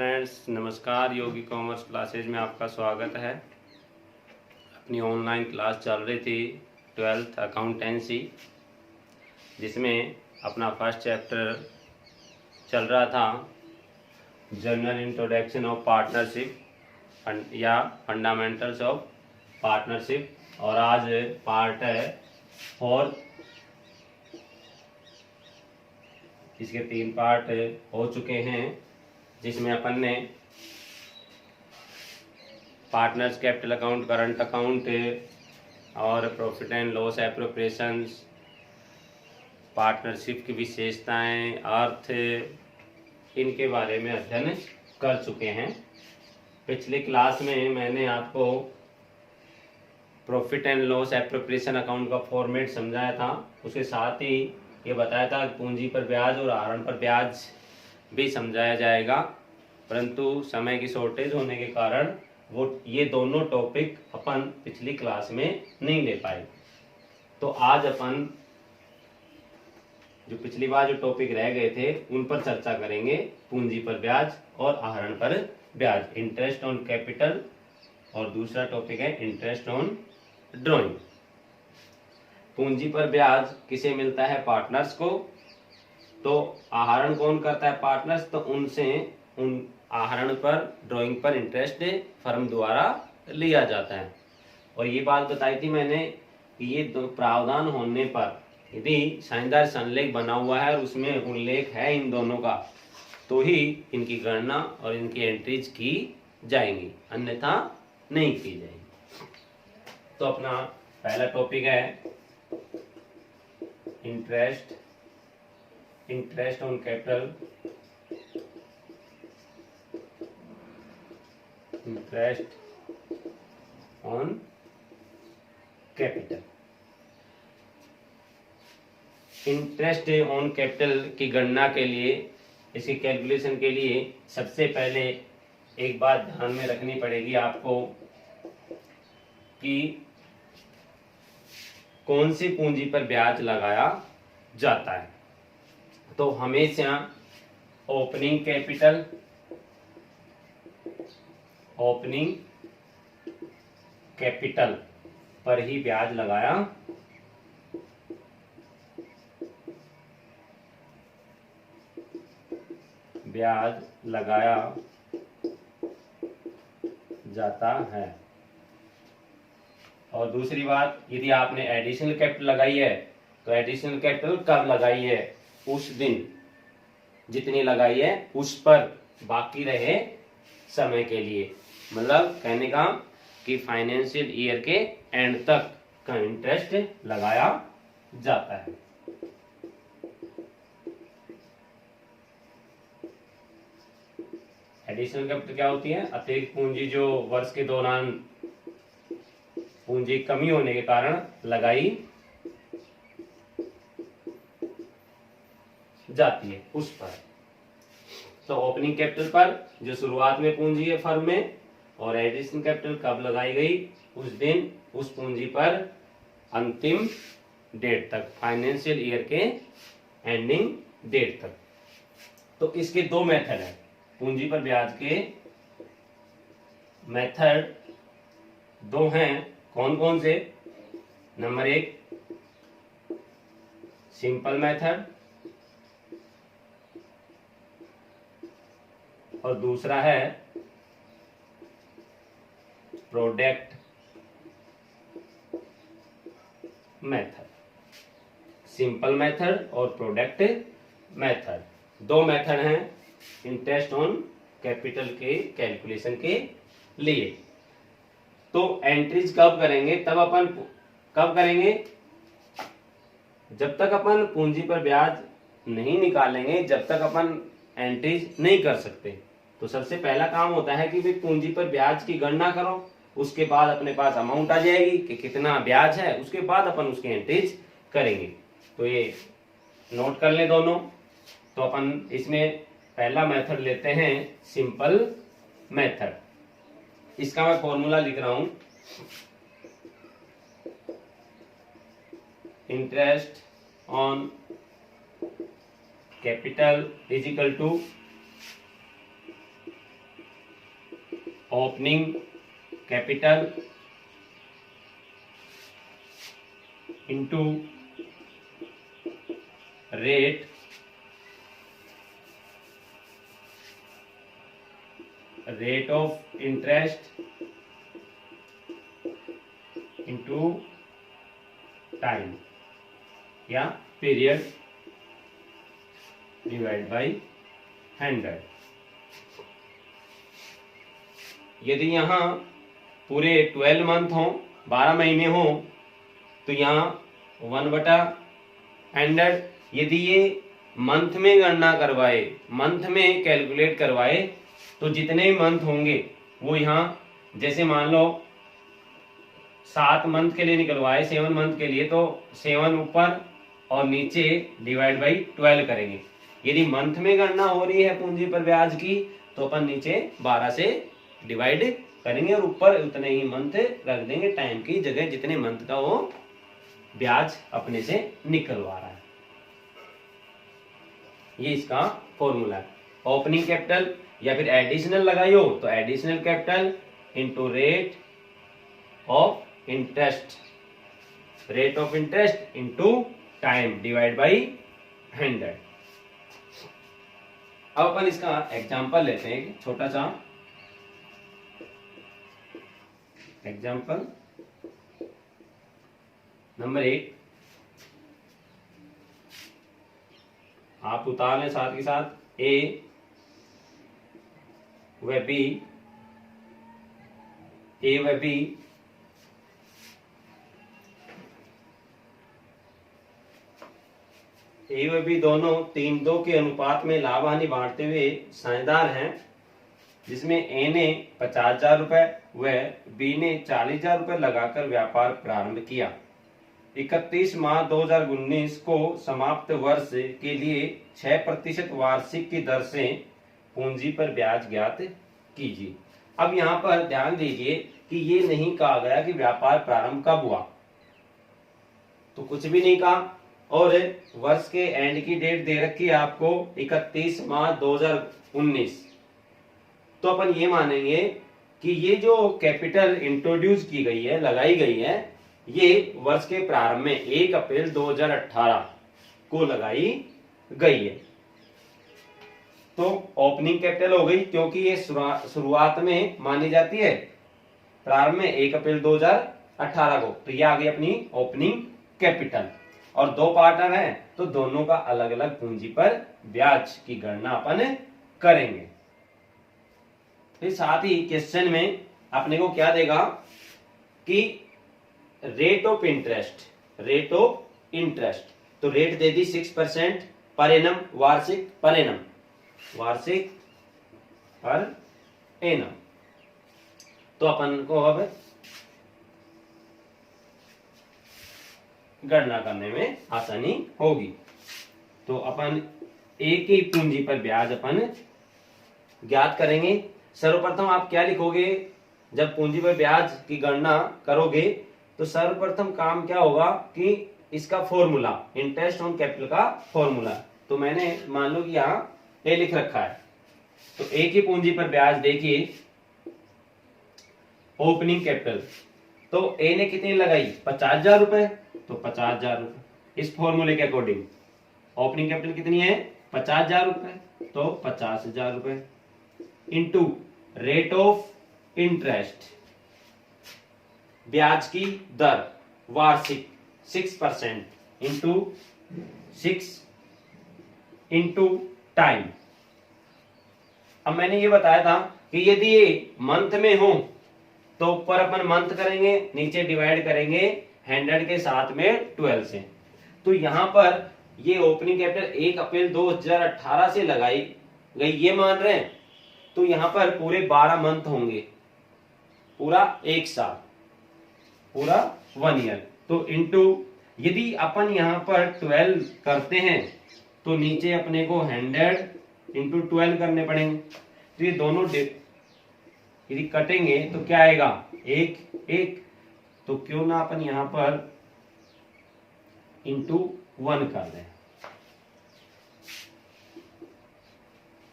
Friends, नमस्कार। योगी commerce classes में आपका स्वागत है। अपनी ऑनलाइन क्लास चल रही थी 12th अकाउंटेंसी, जिसमें अपना फर्स्ट चैप्टर चल रहा था जनरल इंट्रोडक्शन ऑफ पार्टनरशिप या फंडामेंटल्स ऑफ पार्टनरशिप, और आज पार्ट है फोर्थ। इसके 3 पार्ट हो चुके हैं, जिसमें अपन ने partners capital account, current account और profit and loss appropriations, partnership की विशेषताएं, अर्थ, इनके बारे में अध्ययन कर चुके हैं। पिछली क्लास में मैंने आपको profit and loss appropriation account का फॉर्मेट समझाया था। उसके साथ ही ये बताया था पूंजी पर ब्याज और आहरण पर ब्याज भी समझाया जाएगा, परंतु समय की शॉर्टेज होने के कारण वो ये दोनों टॉपिक अपन पिछली क्लास में नहीं ले पाए। तो आज अपन जो पिछली बार जो टॉपिक रह गए थे उन पर चर्चा करेंगे। पूंजी पर ब्याज और आहरण पर ब्याज, इंटरेस्ट ऑन कैपिटल, और दूसरा टॉपिक है इंटरेस्ट ऑन ड्रॉइंग। पूंजी पर ब्याज किसे मिलता है? पार्टनर्स को। तो आहरण कौन करता है? पार्टनर्स। तो उनसे उन आहरण पर, ड्राइंग पर इंटरेस्ट फर्म द्वारा लिया जाता है। और ये बात बताई थी मैंने कि ये दो प्रावधान होने पर, यदि साझेदार संलेख बना हुआ है और उसमें उल्लेख है इन दोनों का, तो ही इनकी गणना और इनकी एंट्रीज की जाएंगी, अन्यथा नहीं की जाएंगी। तो अपना पहला टॉपिक है interest on capital, interest on capital. Interest on capital की गणना के लिए, इसकी कैलकुलेशन के लिए सबसे पहले एक बात ध्यान में रखनी पड़ेगी आपको कि कौन सी पूंजी पर ब्याज लगाया जाता है। तो हमेशा ओपनिंग कैपिटल पर ही ब्याज लगाया जाता है। और दूसरी बात, यदि आपने एडिशनल कैपिटल लगाई है तो एडिशनल कैपिटल कब लगाई है? उस दिन जितनी लगाई है उस पर बाकी रहे समय के लिए, मतलब कहने का कि फाइनेंशियल ईयर के एंड तक का इंटरेस्ट लगाया जाता है। एडिशनल कैपिटल क्या होती है? अतिरिक्त पूंजी जो वर्ष के दौरान पूंजी कमी होने के कारण लगाई जाती है उस पर। तो ओपनिंग कैपिटल पर जो शुरुआत में पूंजी है फर्म में, और एडिशनल कैपिटल कब लगाई गई? उस दिन, उस पूंजी पर अंतिम डेट तक, फाइनेंशियल ईयर के एंडिंग डेट तक। तो इसके 2 मेथड है पूंजी पर ब्याज के। मेथड 2 हैं। कौन कौन से? नंबर 1 सिंपल मेथड, और दूसरा है प्रोडक्ट मेथड। सिंपल मेथड और प्रोडक्ट मेथड, 2 मेथड हैं इंटरेस्ट ऑन कैपिटल के कैलकुलेशन के लिए। तो एंट्रीज कब करेंगे? कब करेंगे? जब तक अपन पूंजी पर ब्याज नहीं निकालेंगे, जब तक अपन एंट्रीज नहीं कर सकते। तो सबसे पहला काम होता है कि भाई पूंजी पर ब्याज की गणना करो, उसके बाद अपने पास अमाउंट आ जाएगी कि कितना ब्याज है, उसके बाद अपन उसकी एंट्रीज करेंगे। तो ये नोट कर लें दोनों। तो अपन इसमें पहला मेथड लेते हैं सिंपल मेथड। इसका मैं फॉर्मूला लिख रहा हूं, interest on capital is equal to opening capital into rate of interest into time या पीरियड डिवाइड बाई 100। यदि यहाँ पूरे 12 मंथ हो, 12 महीने हो, तो यहाँ 1/100। यदि ये मंथ में गणना करवाए, मंथ में कैलकुलेट करवाए, तो जितने मंथ होंगे वो यहाँ, जैसे मान लो 7 मंथ के लिए निकलवाए, 7 मंथ के लिए, तो 7 ऊपर और नीचे डिवाइड बाई 12 करेंगे। यदि मंथ में गणना हो रही है पूंजी पर ब्याज की, तो अपन नीचे 12 से डिवाइड करेंगे और ऊपर उतने ही मंथ रख देंगे टाइम की जगह जितने मंथ का वो ब्याज अपने से निकलवा रहा है। ये इसका फॉर्मूला है। ओपनिंग कैपिटल या फिर एडिशनल लगाई हो तो additional capital into rate of interest, rate of interest into time divide by 100। अब अपन इसका एग्जाम्पल लेते हैं, एक छोटा सा एग्जाम्पल नंबर 1। आप उतार लें साथ के साथ। ए व बी, ए व बी ए व बी दोनों 3:2 के अनुपात में लाभ हानि बांटते हुए साझेदार हैं, जिसमें ए ने 50,000 रुपए व बी ने 40,000 रुपए लगाकर व्यापार प्रारंभ किया। 31 मार्च 2019 को समाप्त वर्ष के लिए 6% वार्षिक की दर से पूंजी पर ब्याज ज्ञात कीजिए। अब यहाँ पर ध्यान दीजिए कि ये नहीं कहा गया कि व्यापार प्रारंभ कब हुआ, तो कुछ भी नहीं कहा, और वर्ष के एंड की डेट दे रखी है आपको 31 मार्च 2019। तो अपन ये मानेंगे कि ये जो कैपिटल इंट्रोड्यूस की गई है, लगाई गई है, ये वर्ष के प्रारंभ में 1 अप्रैल 2018 को लगाई गई है। तो ओपनिंग कैपिटल हो गई, क्योंकि ये शुरुआत में मानी जाती है, प्रारंभ में 1 अप्रैल 2018 को, तो ये आ गई अपनी ओपनिंग कैपिटल। और 2 पार्टनर हैं तो दोनों का अलग अलग पूंजी पर ब्याज की गणना अपन करेंगे। फिर साथ ही क्वेश्चन में अपने को क्या देगा कि rate of interest, rate of interest, तो रेट दे दी 6% पर एनम, वार्षिक पर एनम, वार्षिक पर एनम। तो अपन को अब गणना करने में आसानी होगी। तो अपन एक ही पूंजी पर ब्याज अपन ज्ञात करेंगे। सर्वप्रथम आप क्या लिखोगे, जब पूंजी पर ब्याज की गणना करोगे तो सर्वप्रथम काम क्या होगा कि इसका फॉर्मूला, इंटरेस्ट ऑन कैपिटल का फॉर्मूला, तो मैंने मान लो कि यहाँ ए लिख रखा है। तो एक ही पूंजी पर ब्याज देखिए, ओपनिंग कैपिटल, तो ए ने कितनी लगाई 50,000 रुपए, तो 50,000 रुपए इस फॉर्मूले के अकॉर्डिंग। ओपनिंग कैपिटल कितनी है 50,000 रुपए, तो 50,000 रुपए इंटू रेट ऑफ इंटरेस्ट, ब्याज की दर वार्षिक 6% इंटू 6 इंटू टाइम। अब मैंने ये बताया था कि यदि ये मंथ में हो तो ऊपर अपन मंथ करेंगे, नीचे डिवाइड करेंगे 100 के साथ में 12 से। तो यहां पर ये ओपनिंग कैपिटल 1 अप्रैल 2018 से लगाई गई, ये मान रहे हैं, तो यहां पर पूरे 12 मंथ होंगे, पूरा 1 साल, पूरा 1 ईयर। तो इंटू, यदि अपन यहां पर 12 करते हैं तो नीचे अपने को 100 इंटू 12 करने पड़ेंगे। तो ये दोनों यदि कटेंगे तो क्या आएगा 1, तो क्यों ना अपन यहां पर इंटू 1 कर दें।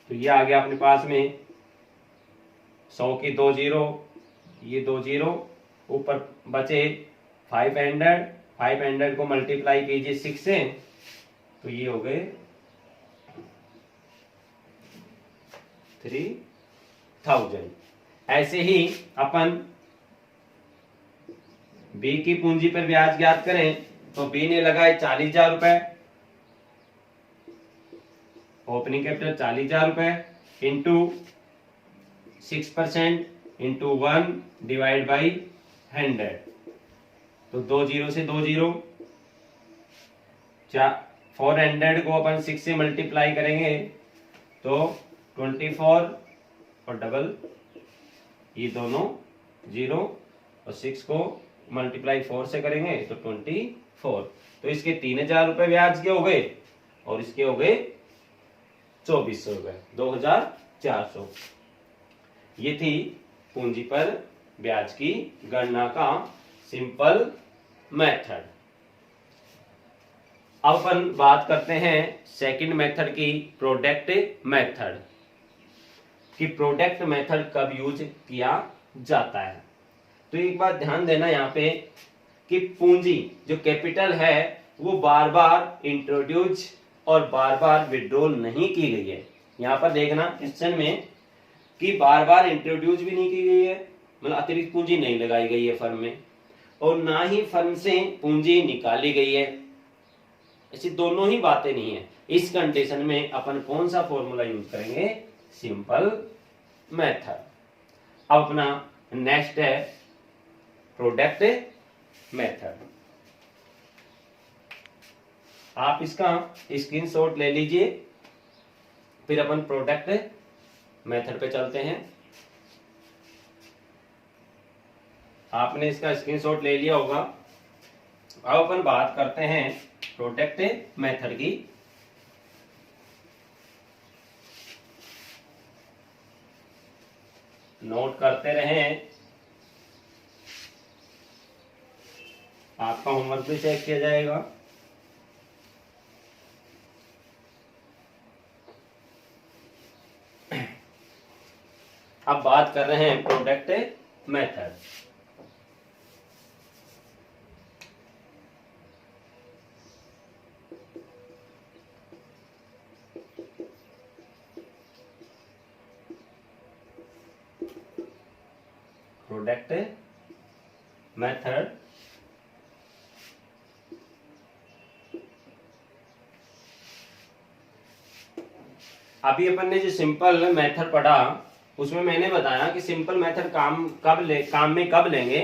तो ये आ गया अपने पास में 100 की 2 जीरो, ये 2 जीरो, ऊपर बचे 500, 500 को मल्टीप्लाई कीजिए 6 से, तो ये हो गए 3000। ऐसे ही अपन बी की पूंजी पर ब्याज ज्ञात करें तो बी ने लगाए 40,000 रुपए, ओपनिंग कैपिटल 40,000 रुपए इंटू 6% इंटू 1 डिवाइड बाई 100, तो 2 जीरो से 2 जीरो, 400 को अपन 6 से मल्टीप्लाई करेंगे तो 24 और डबल, ये दोनों जीरो, और 6 को मल्टीप्लाई 4 से करेंगे तो 24, तो इसके 3,000 रुपए ब्याज के हो गए और इसके हो गए 2,400 रुपए, 2,400। ये थी पूंजी पर ब्याज की गणना का सिंपल मेथड। अब अपन बात करते हैं सेकंड मेथड की, प्रोडक्ट मेथड, कि प्रोडक्ट मेथड कब यूज किया जाता है। तो एक बात ध्यान देना यहाँ पे कि पूंजी जो कैपिटल है वो बार बार इंट्रोड्यूस और बार बार विड्रॉल नहीं की गई है। यहाँ पर देखना क्वेश्चन में कि बार बार इंट्रोड्यूस भी नहीं की गई है, मतलब अतिरिक्त पूंजी नहीं लगाई गई है फर्म में, और ना ही फर्म से पूंजी निकाली गई है, ऐसी दोनों ही बातें नहीं है। इस कंडीशन में अपन कौन सा फॉर्मूला यूज करेंगे, सिंपल मेथड। अब अपना नेक्स्ट है प्रोडक्ट मेथड। आप इसका स्क्रीनशॉट ले लीजिए, फिर अपन प्रोडक्ट मेथड पे चलते हैं। आपने इसका स्क्रीनशॉट ले लिया होगा। अब अपन बात करते हैं प्रोडक्ट मेथड की। नोट करते रहें, आपका होमवर्क भी चेक किया जाएगा। अब बात कर रहे हैं प्रोडक्ट मेथड। प्रोडक्ट मेथड अभी अपन ने जो सिंपल मेथड पढ़ा उसमें मैंने बताया कि सिंपल मेथड काम में कब लेंगे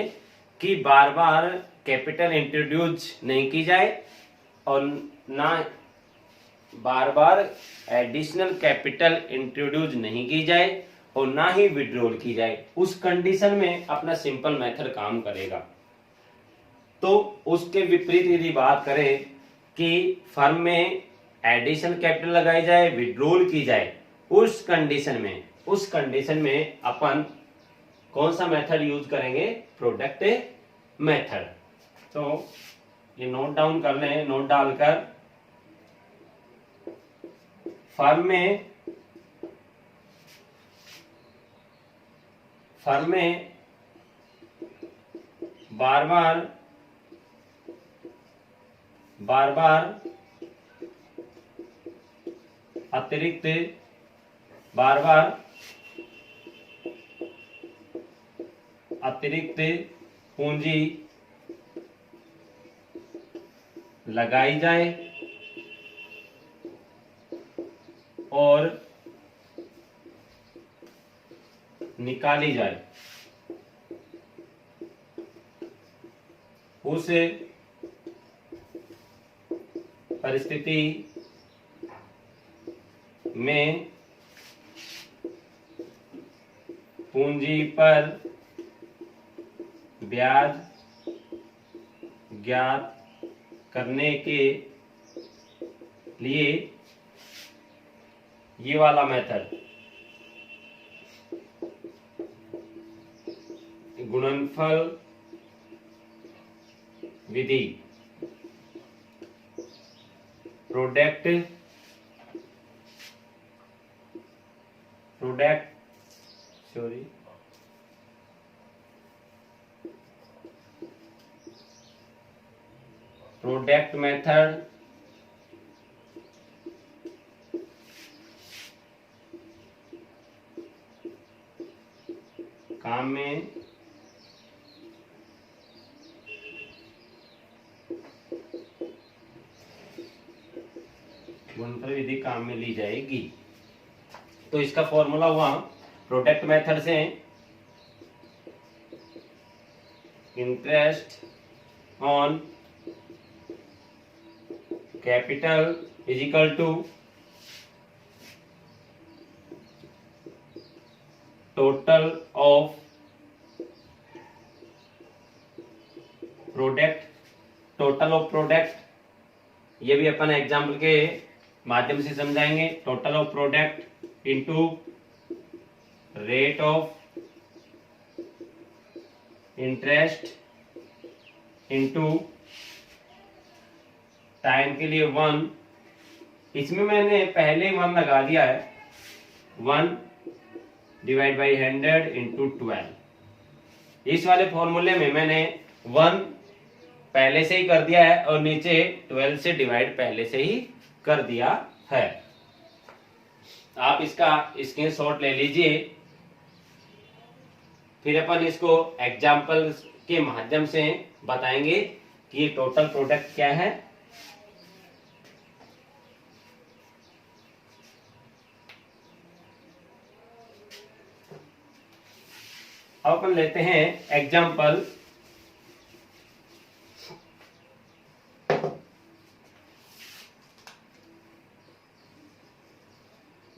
कि बार बार कैपिटल इंट्रोड्यूस नहीं की जाए और ना बार बार एडिशनल कैपिटल इंट्रोड्यूस नहीं की जाए और ना ही विड्रॉल की जाए। उस कंडीशन में अपना सिंपल मेथड काम करेगा। तो उसके विपरीत यदि बात करें कि फर्म में एडिशनल कैपिटल लगाई जाए, विड्रॉल की जाए, उस कंडीशन में अपन कौन सा मेथड यूज करेंगे, प्रोडक्ट मेथड। तो ये नोट डाउन कर लें। नोट डालकर फर्म में बार बार अतिरिक्त पूंजी लगाई जाए और निकाली जाए। उस परिस्थिति में पूंजी पर ब्याज ज्ञात करने के लिए ये वाला मेथड, गुणनफल विधि, प्रोडक्ट प्रोडक्ट मेथड काम में गुणनफल विधि काम में ली जाएगी। तो इसका फॉर्मूला हुआ प्रोडक्ट मेथड से interest on capital is equal to total of product, total of product ये भी अपन एग्जाम्पल के माध्यम से समझाएंगे। Total of product into rate of interest into time के लिए 1, इसमें मैंने पहले 1 लगा दिया है, 1 डिवाइड बाई 100 इंटू 12। इस वाले फॉर्मूले में मैंने 1 पहले से ही कर दिया है और नीचे 12 से डिवाइड पहले से ही कर दिया है। आप इसका स्क्रीनशॉट ले लीजिए, फिर अपन इसको एग्जाम्पल के माध्यम से बताएंगे कि ये टोटल प्रोडक्ट क्या है। अब अपन लेते हैं एग्जाम्पल।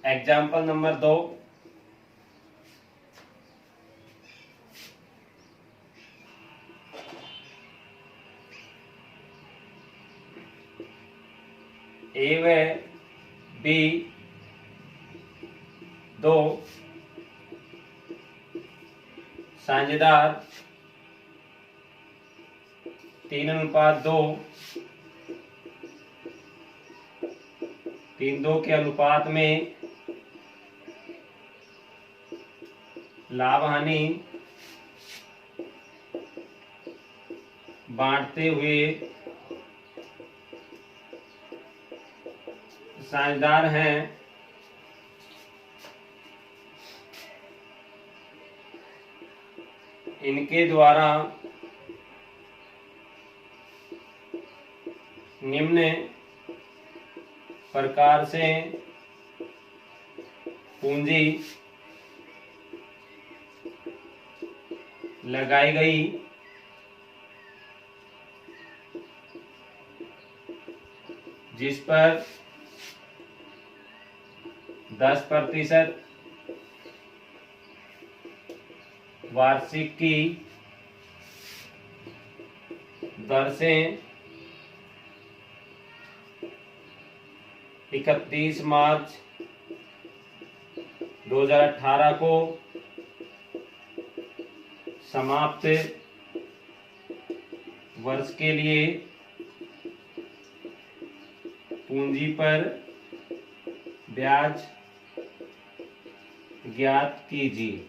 एग्जाम्पल नंबर 2, ए व बी 2 साझेदार 3:2, 3:2 के अनुपात में लाभ हानि बांटते हुए साझेदार हैं। इनके द्वारा निम्न प्रकार से पूंजी लगाई गई, जिस पर 10% वार्षिक की दर से 31 मार्च 2018 को समाप्त वर्ष के लिए पूंजी पर ब्याज ज्ञात कीजिए।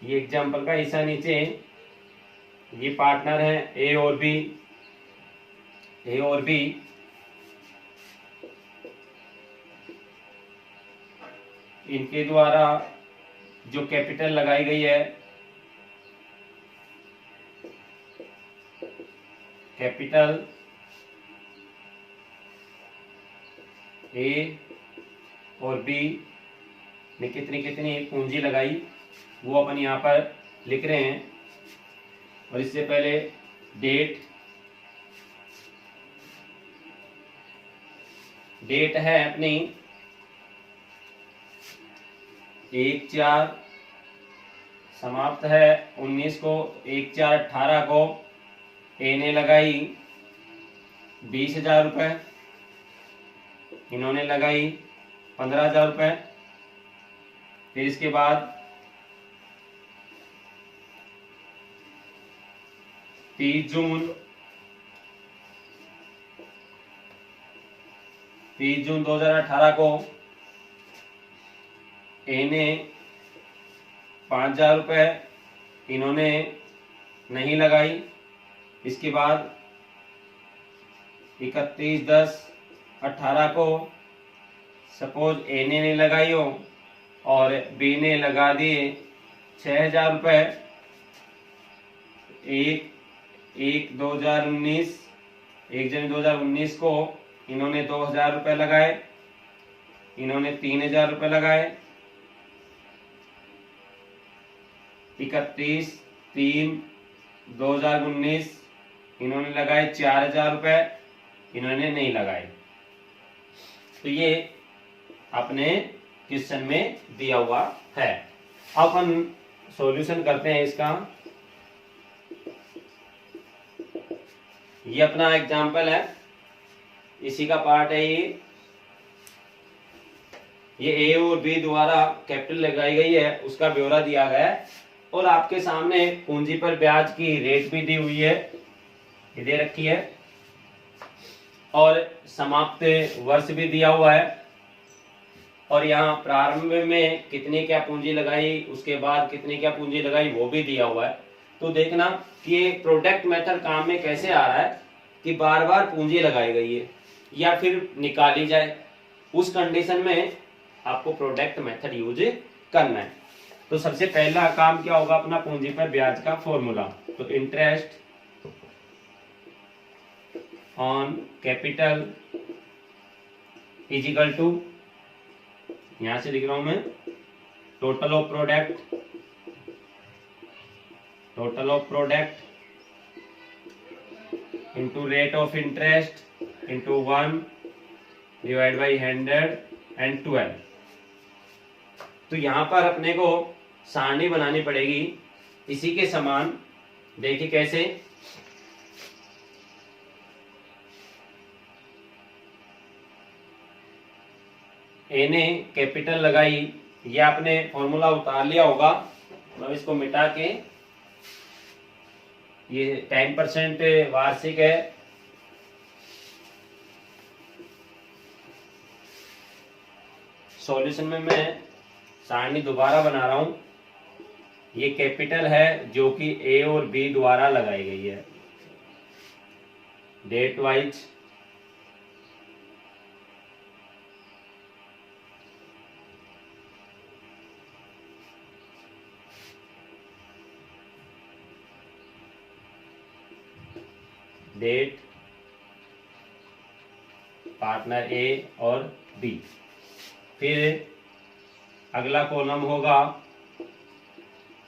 ये एग्जाम्पल का हिस्सा नीचे, ये पार्टनर है ए और बी, ए और बी इनके द्वारा जो कैपिटल लगाई गई है, कैपिटल ए और बी ने कितनी कितनी पूंजी लगाई वो अपन यहाँ पर लिख रहे हैं। और इससे पहले डेट है अपनी 1/4 समाप्त है 19 को, 1/4/18 को ए ने लगाई 20,000 रुपए, इन्होंने लगाई 15,000 रुपए। फिर इसके बाद 30 जून 2018 को ए ने 5,000 रुपए, इन्होंने नहीं लगाई। इसके बाद 31/10/18 को सपोज ए ने नहीं लगाई हो और बी ने लगा दिए 6,000 रुपये। 1/1/2019 1 जनवरी 2019 को इन्होंने 2,000 रुपये लगाए, इन्होंने 3,000 रुपये लगाए। 31/3/2019 इन्होंने लगाए 4,000 रुपये, इन्होंने नहीं लगाए। तो ये अपने क्वेश्चन में दिया हुआ है। अब हम सॉल्यूशन करते हैं इसका। ये अपना एग्जाम्पल है, इसी का पार्ट है ये ए और बी द्वारा कैपिटल लगाई गई है, उसका ब्यौरा दिया गया है और आपके सामने पूंजी पर ब्याज की रेट भी दी हुई है, ये दे रखी है और समाप्त वर्ष भी दिया हुआ है और यहाँ प्रारंभ में कितनी क्या पूंजी लगाई, उसके बाद कितनी क्या पूंजी लगाई वो भी दिया हुआ है। तो देखना कि ये प्रोडक्ट मेथड काम में कैसे आ रहा है कि बार बार पूंजी लगाई गई है या फिर निकाली जाए, उस कंडीशन में आपको प्रोडक्ट मेथड यूज करना है। तो सबसे पहला काम क्या होगा अपना, पूंजी पर ब्याज का फॉर्मूला। तो interest on capital is equal to, यहां से लिख रहा हूं मैं, total of product into rate of interest into 1/100/12। तो यहां पर अपने को सारणी बनानी पड़ेगी इसी के समान। देखिए कैसे, ए ने कैपिटल लगाई, ये आपने फॉर्मूला उतार लिया होगा, मैं इसको मिटा के, ये 10% वार्षिक है। सॉल्यूशन में मैं सारणी दोबारा बना रहा हूं। ये कैपिटल है जो कि ए और बी द्वारा लगाई गई है, डेट वाइज डेट, पार्टनर ए और बी। फिर अगला कॉलम होगा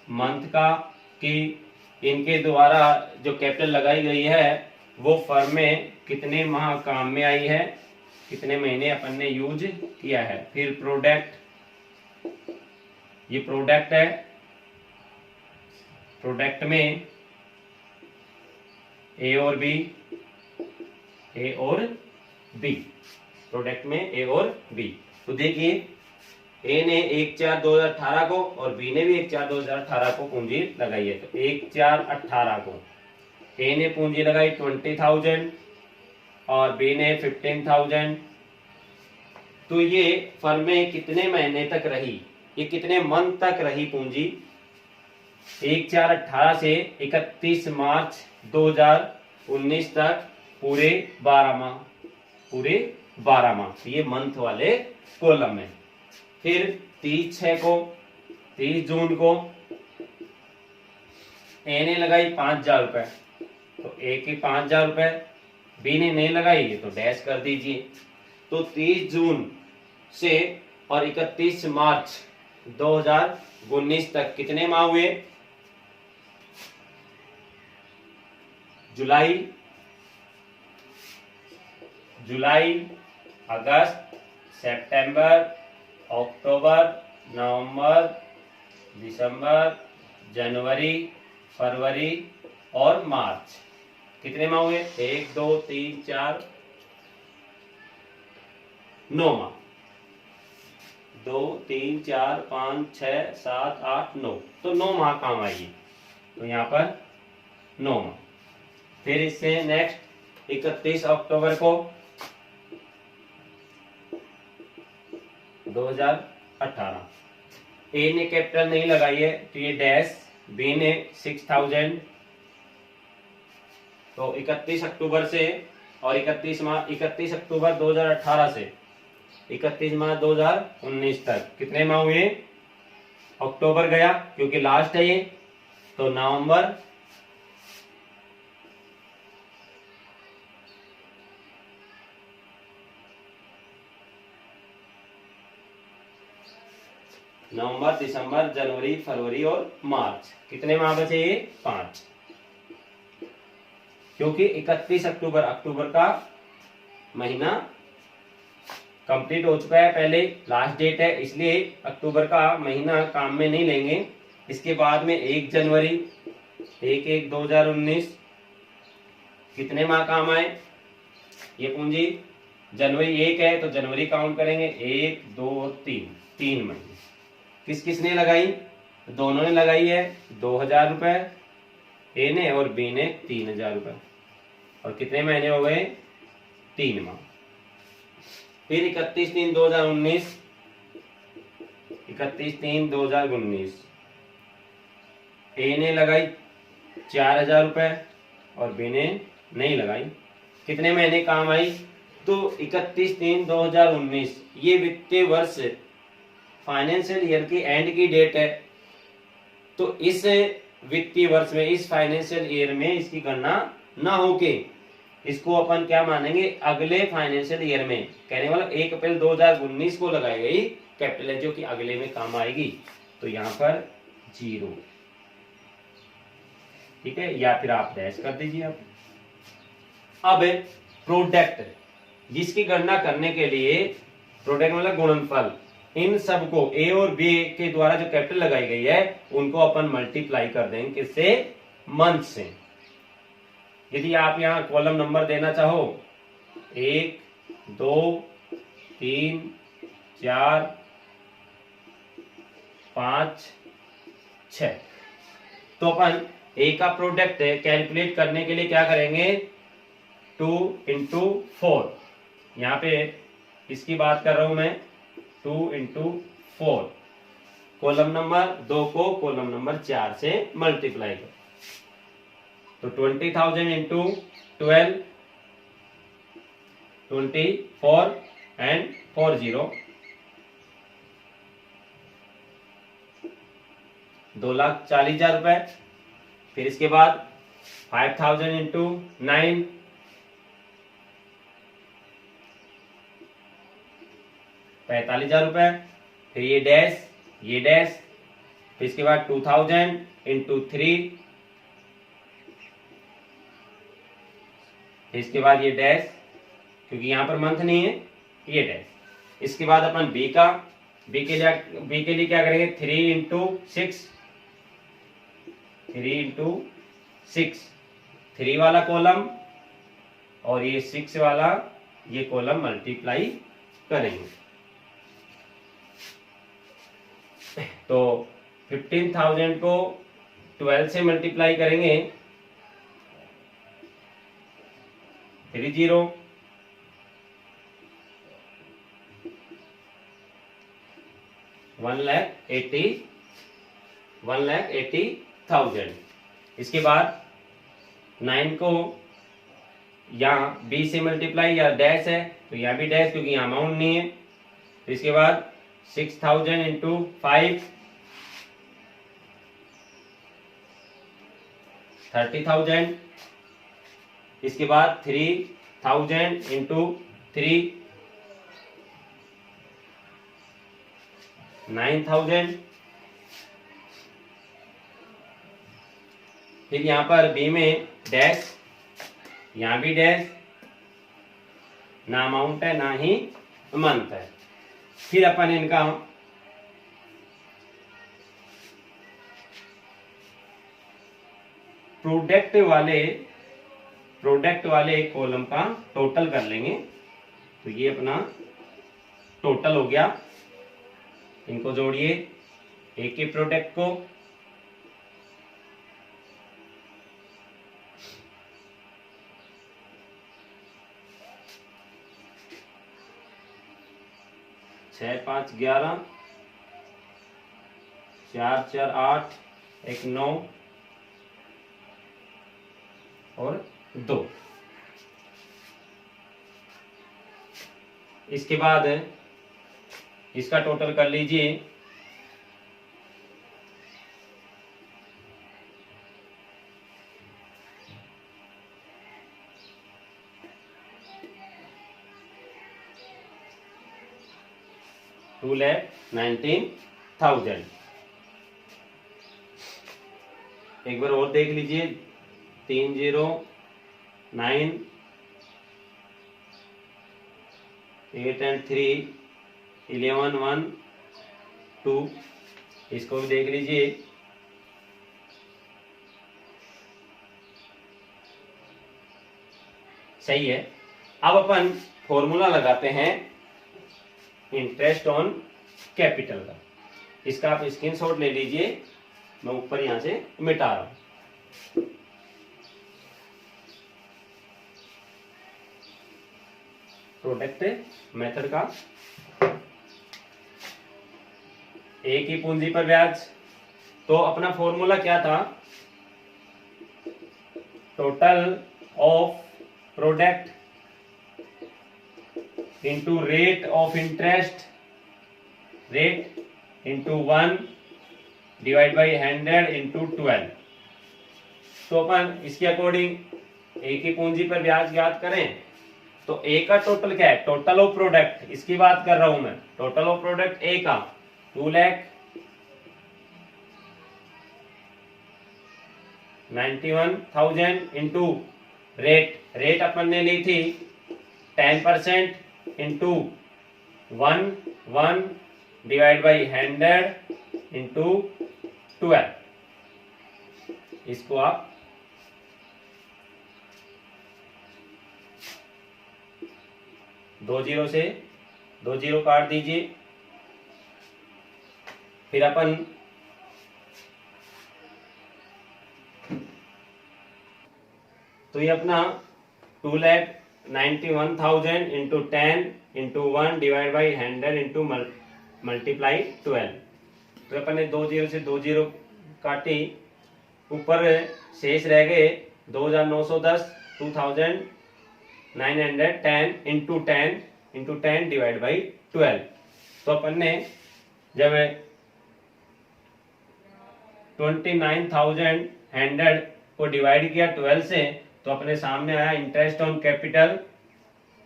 मंथ का, कि इनके द्वारा जो कैपिटल लगाई गई है वो फर्म में कितने माह काम में आई है, कितने महीने अपन ने यूज किया है। फिर प्रोडक्ट, ये प्रोडक्ट है, प्रोडक्ट में ए और बी, प्रोडक्ट में ए और बी। तो देखिए ए ने 1/4/2018 को और बी ने भी 1/4/2018 को पूंजी लगाई है। तो 1/4/18 को ए ने पूंजी लगाई 20,000 और बी ने 15,000। तो ये फर्म में कितने महीने तक रही, ये कितने मंथ तक रही पूंजी, 1/4/18 से 31 मार्च 2019 तक पूरे 12 माह, पूरे 12 माह। तो ये मंथ वाले कॉलम में। फिर 30/6 को, 30 जून को ए ने लगाई 5,000 रुपए, तो ए की 5,000 रुपए, बी ने नहीं लगाई तो डैश कर दीजिए। तो 30 जून से और 31 मार्च 2019 तक कितने माह हुए, जुलाई, अगस्त, सितंबर, अक्टूबर, नवंबर, दिसंबर, जनवरी, फरवरी और मार्च। कितने माह हुए, 1 2 3 4 9 माह, 2 3 4 5 6 7 8 9। तो 9 माह काम आई, तो यहाँ पर 9 माह। फिर इससे नेक्स्ट 31 अक्टूबर को 2018, ए ने कैपिटल नहीं लगाई है तो ये डैश, बी ने 6,000 तो 31 अक्टूबर से और 31 अक्टूबर 2018 से 31 मार्च 2019 तक कितने माह हुए? अक्टूबर गया क्योंकि लास्ट है ये, तो नवंबर, दिसंबर, जनवरी, फरवरी और मार्च। कितने माह बचे? ये 5, क्योंकि 31 अक्टूबर का महीना कंप्लीट हो चुका है, पहले लास्ट डेट है, इसलिए अक्टूबर का महीना काम में नहीं लेंगे। इसके बाद में 1 जनवरी, 1/1/2019 कितने माह काम आए? ये पूंजी जनवरी 1 है तो जनवरी काउंट करेंगे, 1, 2 और 3 महीने। किस किसने लगाई? दोनों ने लगाई है 2000 रुपए, ए ने और बी ने 3000 रुपए। और कितने महीने हो गए? 3 माह। फिर 31/3/2019, 31/3/2019 ए ने लगाई 4000 रुपए और बी ने नहीं लगाई। कितने महीने काम आई? तो 31/3/2019 ये वित्तीय वर्ष फाइनेंशियल ईयर की एंड की डेट है, तो इस वित्तीय वर्ष में, इस फाइनेंशियल ईयर में इसकी गणना ना होके इसको अपन क्या मानेंगे? अगले फाइनेंशियल ईयर में, कहने वाला 1 अप्रैल 2019 को लगाई गई कैपिटल है जो कि अगले में काम आएगी, तो यहां पर 0, ठीक है, या फिर आप डैश कर दीजिए। अब प्रोडक्ट, जिसकी गणना करने के लिए प्रोडक्ट मतलब गुणनफल, इन सब को ए और बी के द्वारा जो कैपिटल लगाई गई है उनको अपन मल्टीप्लाई कर देंगे किससे? मंथ से। यदि आप यहाँ कॉलम नंबर देना चाहो 1, 2, 3, 4, 5, 6, तो अपन ए का प्रोडक्ट कैलकुलेट करने के लिए क्या करेंगे? 2 × 4, यहाँ पे इसकी बात कर रहा हूं मैं, 2 × 4, कॉलम नंबर 2 को कॉलम नंबर 4 से मल्टीप्लाई करो, तो 20,000 × 12, 24 and 40, 2,40,000 रुपए। फिर इसके बाद 5,000 × 9, 45,000 रुपए। फिर ये डैश, ये डैश, फिर इसके बाद 2,000 × 3, फिर इसके बाद ये डैश, क्योंकि यहां पर मंथ नहीं है, ये डैश। इसके बाद अपन बी के लिए क्या करेंगे? 3 × 6, 3 × 6, 3 वाला कॉलम और ये 6 वाला ये कॉलम मल्टीप्लाई करेंगे, तो 15,000 को 12 से मल्टीप्लाई करेंगे, 30, 1,80,000। इसके बाद 9 को यहाँ बी से मल्टीप्लाई, या डैश है तो यहाँ भी डैश क्योंकि यहाँ अमाउंट नहीं है। तो इसके बाद 6,000 × 5, 30,000। इसके बाद 3,000 × 3, 9,000। फिर यहां पर बी में डैश, यहां भी डैश, ना अमाउंट है ना ही मंथ है। फिर अपन इनका प्रोडक्ट वाले कॉलम का टोटल कर लेंगे, तो ये अपना टोटल हो गया। इनको जोड़िए, एक के प्रोडक्ट को, छः 5 11, 4 4 8, 1 9 और 2। इसके बाद इसका टोटल कर लीजिए, $2,19,000। एक बार और देख लीजिए, 309 8 and 3 11 1 2, इसको भी देख लीजिए। सही है। अब अपन फॉर्मूला लगाते हैं इंटरेस्ट ऑन कैपिटल का। इसका आप स्क्रीनशॉट ले लीजिए, मैं ऊपर यहां से मिटा रहा हूं। प्रोडक्ट मेथड का एक ही पूंजी पर ब्याज, तो अपना फॉर्मूला क्या था? Total of product into rate of interest, rate into 1 divide by 100 into 12। तो अपन इसके अकॉर्डिंग एक ही पूंजी पर ब्याज ज्ञात करें, तो ए का टोटल क्या है? टोटल ऑफ प्रोडक्ट, इसकी बात कर रहा हूं मैं। टोटल ऑफ प्रोडक्ट ए का 2,91,000 इंटू रेट, रेट अपन ने ली थी 10% इंटू 1 डिवाइड बाई 100 इंटू 12। इसको आप दो जीरो से 2 जीरो काट दीजिए। फिर अपन तो ये अपना 2,91,000 into 10 into 1 divide by 100 into multiply 12। तो अपन ने 2 जीरो से 2 जीरो काटी, ऊपर शेष रह गए 2,910, 2,910 इंटू 10 डिवाइड बाई 12। तो अपन ने जब 29,100 को डिवाइड किया 12 से, तो अपने सामने आया इंटरेस्ट ऑन कैपिटल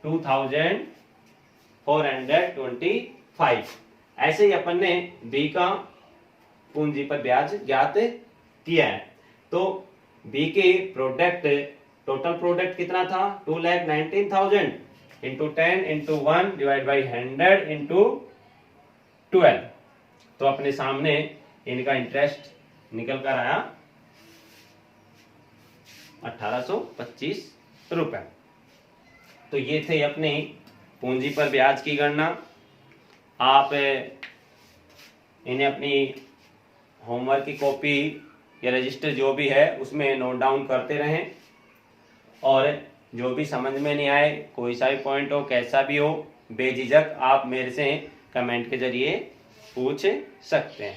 2,425। ऐसे ही अपन ने बी का पूंजी पर ब्याज ज्ञात किया है। तो बी के प्रोडक्ट, टोटल प्रोडक्ट कितना था? 2,19,000 into 10 into 1 divide by 100 into 12। तो अपने सामने इनका इंटरेस्ट निकल कर आया 1,825 रुपए। तो ये थे अपनी पूंजी पर ब्याज की गणना। आप इन्हें अपनी होमवर्क की कॉपी या रजिस्टर जो भी है उसमें नोट डाउन करते रहें, और जो भी समझ में नहीं आए, कोई सा भी पॉइंट हो, कैसा भी हो, बेझिझक आप मेरे से कमेंट के जरिए पूछ सकते हैं।